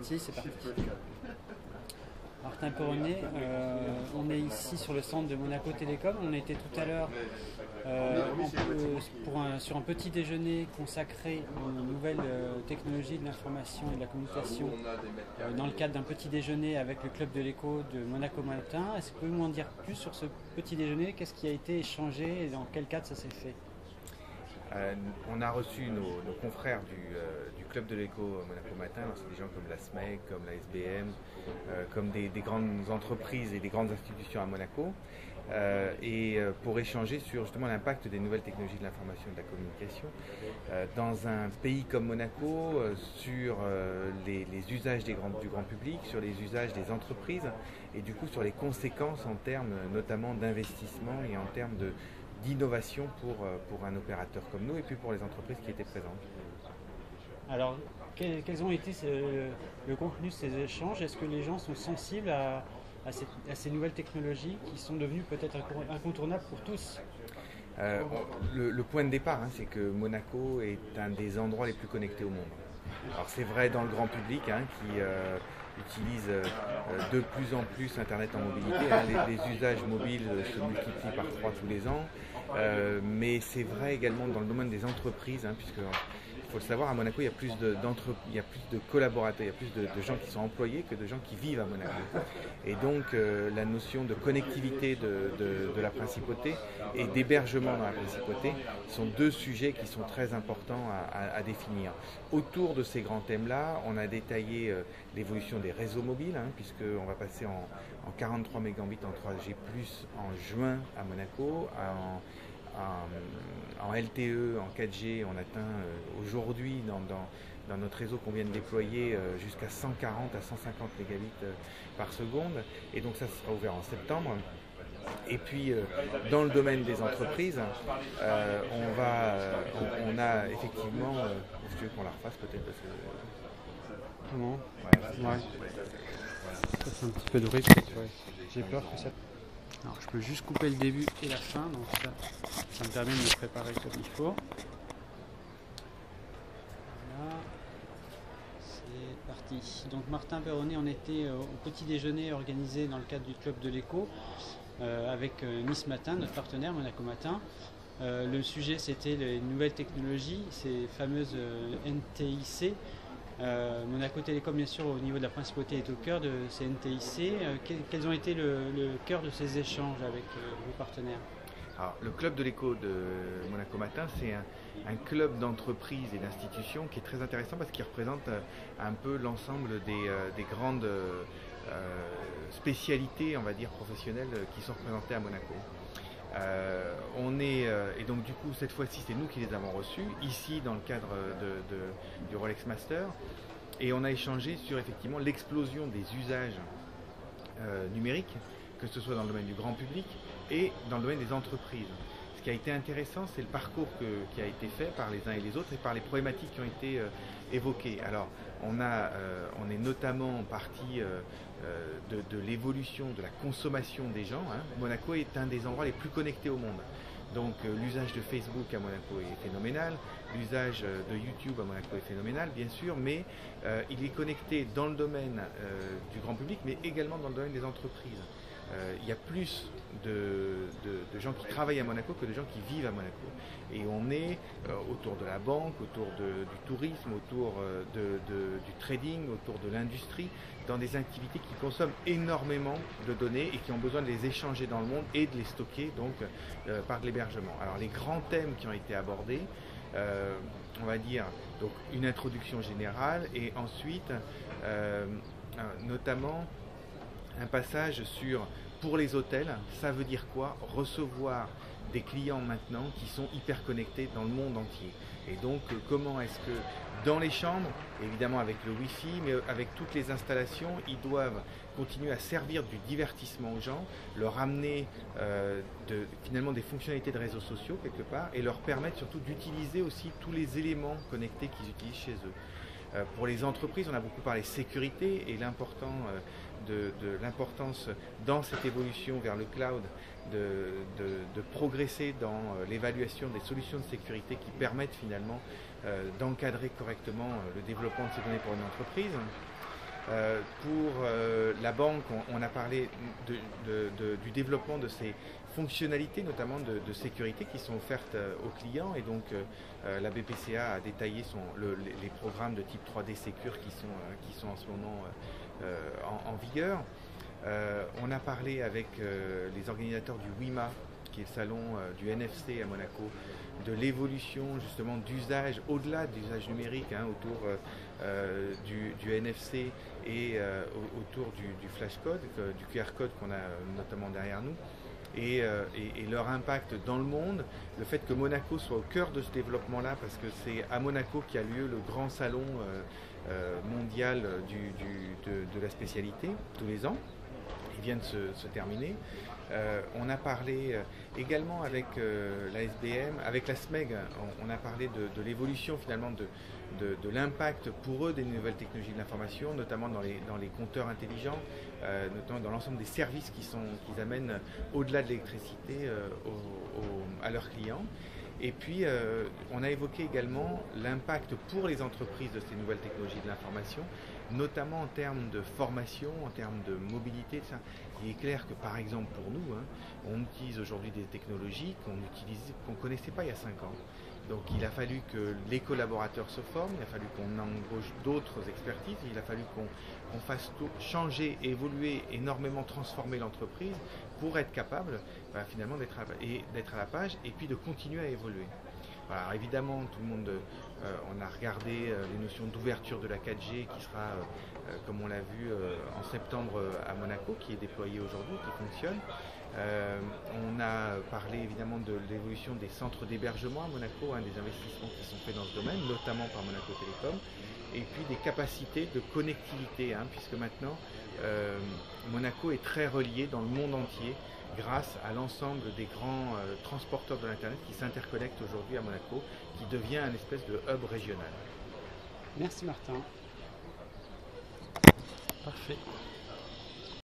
C'est parti. Martin Perronnet, on est ici sur le centre de Monaco Télécom. On était tout à l'heure sur un petit déjeuner consacré aux nouvelles technologies de l'information et de la communication dans le cadre d'un petit déjeuner avec le club de l'écho de Monaco Matin. Est-ce que vous pouvez m'en dire plus sur ce petit déjeuner? Qu'est-ce qui a été échangé et dans quel cadre ça s'est fait? On a reçu nos confrères du club de l'écho Monaco Matin. C'est des gens comme la SMEC, comme la SBM, comme des grandes entreprises et des grandes institutions à Monaco, pour échanger sur justement l'impact des nouvelles technologies de l'information et de la communication dans un pays comme Monaco, sur les usages du grand public, sur les usages des entreprises et du coup sur les conséquences en termes notamment d'investissement et en termes d'innovation pour un opérateur comme nous et puis pour les entreprises qui étaient présentes. Alors, quels ont été le contenu de ces échanges? Est-ce que les gens sont sensibles à ces nouvelles technologies qui sont devenues peut-être incontournables pour tous? Le point de départ, c'est que Monaco est un des endroits les plus connectés au monde. Alors c'est vrai dans le grand public qui utilise de plus en plus Internet en mobilité. Les usages mobiles se multiplient par 3 tous les ans. Mais c'est vrai également dans le domaine des entreprises, puisque il faut le savoir, à Monaco, il y a plus de collaborateurs, il y a plus de gens qui sont employés que de gens qui vivent à Monaco. Et donc, la notion de connectivité de la principauté et d'hébergement dans la principauté sont deux sujets qui sont très importants à définir. Autour de ces grands thèmes-là, on a détaillé l'évolution des réseaux mobiles, puisqu'on va passer en 43 mégabits en 3G+, en juin à Monaco, en LTE, en 4G, on atteint aujourd'hui dans notre réseau qu'on vient de déployer jusqu'à 140 à 150 mégabits par seconde. Et donc ça sera ouvert en septembre. Et puis dans le domaine des entreprises, on a effectivement, est-ce que tu veux qu'on la refasse peut-être parce que... Comment? Ouais. Ça fait un petit peu de bruit. Ouais. J'ai peur que ça... Alors je peux juste couper le début et la fin, donc ça me permet de me préparer comme il faut. Voilà, c'est parti. Donc Martin Perronnet, on était au petit déjeuner organisé dans le cadre du club de l'écho avec Nice Matin, notre partenaire Monaco Matin. Le sujet c'était les nouvelles technologies, ces fameuses NTIC. Monaco Télécom, bien sûr, au niveau de la principauté, est au cœur de ces NTIC. Quels ont été le cœur de ces échanges avec vos partenaires? Alors, le club de l'écho de Monaco Matin, c'est un club d'entreprises et d'institutions qui est très intéressant parce qu'il représente un peu l'ensemble des grandes spécialités, on va dire, professionnelles qui sont représentées à Monaco. Et donc du coup cette fois-ci c'est nous qui les avons reçus ici dans le cadre du Rolex Master et on a échangé sur effectivement l'explosion des usages numériques, que ce soit dans le domaine du grand public et dans le domaine des entreprises. Ce qui a été intéressant, c'est le parcours qui a été fait par les uns et les autres et par les problématiques qui ont été évoquées. Alors on est notamment parti de l'évolution de la consommation des gens. Monaco est un des endroits les plus connectés au monde. Donc l'usage de Facebook à Monaco est phénoménal, l'usage de YouTube à Monaco est phénoménal bien sûr, mais il est connecté dans le domaine du grand public mais également dans le domaine des entreprises. Il y a plus de gens qui travaillent à Monaco que de gens qui vivent à Monaco. Et on est autour de la banque, autour du tourisme, autour du trading, autour de l'industrie, dans des activités qui consomment énormément de données et qui ont besoin de les échanger dans le monde et de les stocker donc par de l'hébergement. Alors les grands thèmes qui ont été abordés, on va dire donc une introduction générale et ensuite notamment un passage sur, pour les hôtels, ça veut dire quoi? Recevoir des clients maintenant qui sont hyper connectés dans le monde entier. Et donc comment est-ce que dans les chambres, évidemment avec le Wi-Fi, mais avec toutes les installations, ils doivent continuer à servir du divertissement aux gens, leur amener finalement des fonctionnalités de réseaux sociaux quelque part et leur permettre surtout d'utiliser aussi tous les éléments connectés qu'ils utilisent chez eux. Pour les entreprises, on a beaucoup parlé sécurité et l'importance dans cette évolution vers le cloud de progresser dans l'évaluation des solutions de sécurité qui permettent finalement d'encadrer correctement le développement de ces données pour une entreprise. Pour la banque, on a parlé du développement de ces fonctionnalités, notamment de sécurité, qui sont offertes aux clients. Et donc, la BPCA a détaillé les programmes de type 3D Secure qui sont en ce moment en vigueur. On a parlé avec les organisateurs du WIMA, qui est le salon du NFC à Monaco, de l'évolution justement d'usage, au-delà de l'usage numérique, autour du NFC et autour du flashcode, du QR code qu'on a notamment derrière nous, et leur impact dans le monde, le fait que Monaco soit au cœur de ce développement-là, parce que c'est à Monaco qu'a lieu le grand salon mondial de la spécialité tous les ans. Il vient de se terminer. On a parlé également avec la SBM, avec la SMEG, on a parlé de l'évolution finalement de l'impact pour eux des nouvelles technologies de l'information, notamment dans les compteurs intelligents, notamment dans l'ensemble des services qu'ils amènent au-delà de l'électricité à leurs clients. Et puis, on a évoqué également l'impact pour les entreprises de ces nouvelles technologies de l'information, notamment en termes de formation, en termes de mobilité. Il est clair que, par exemple, pour nous, on utilise aujourd'hui des technologies qu'on ne connaissait pas il y a 5 ans. Donc, il a fallu que les collaborateurs se forment, il a fallu qu'on embauche d'autres expertises, il a fallu qu'on fasse changer, évoluer, énormément transformer l'entreprise pour être capable finalement d'être à la page et puis de continuer à évoluer. Voilà, alors évidemment, tout le monde, on a regardé les notions d'ouverture de la 4G qui sera, comme on l'a vu, en septembre à Monaco, qui est déployée aujourd'hui, qui fonctionne. On a parlé évidemment de l'évolution des centres d'hébergement à Monaco, des investissements qui sont faits dans ce domaine, notamment par Monaco Télécom, et puis des capacités de connectivité, puisque maintenant Monaco est très relié dans le monde entier grâce à l'ensemble des grands transporteurs de l'Internet qui s'interconnectent aujourd'hui à Monaco, qui devient un espèce de hub régional. Merci Martin. Parfait.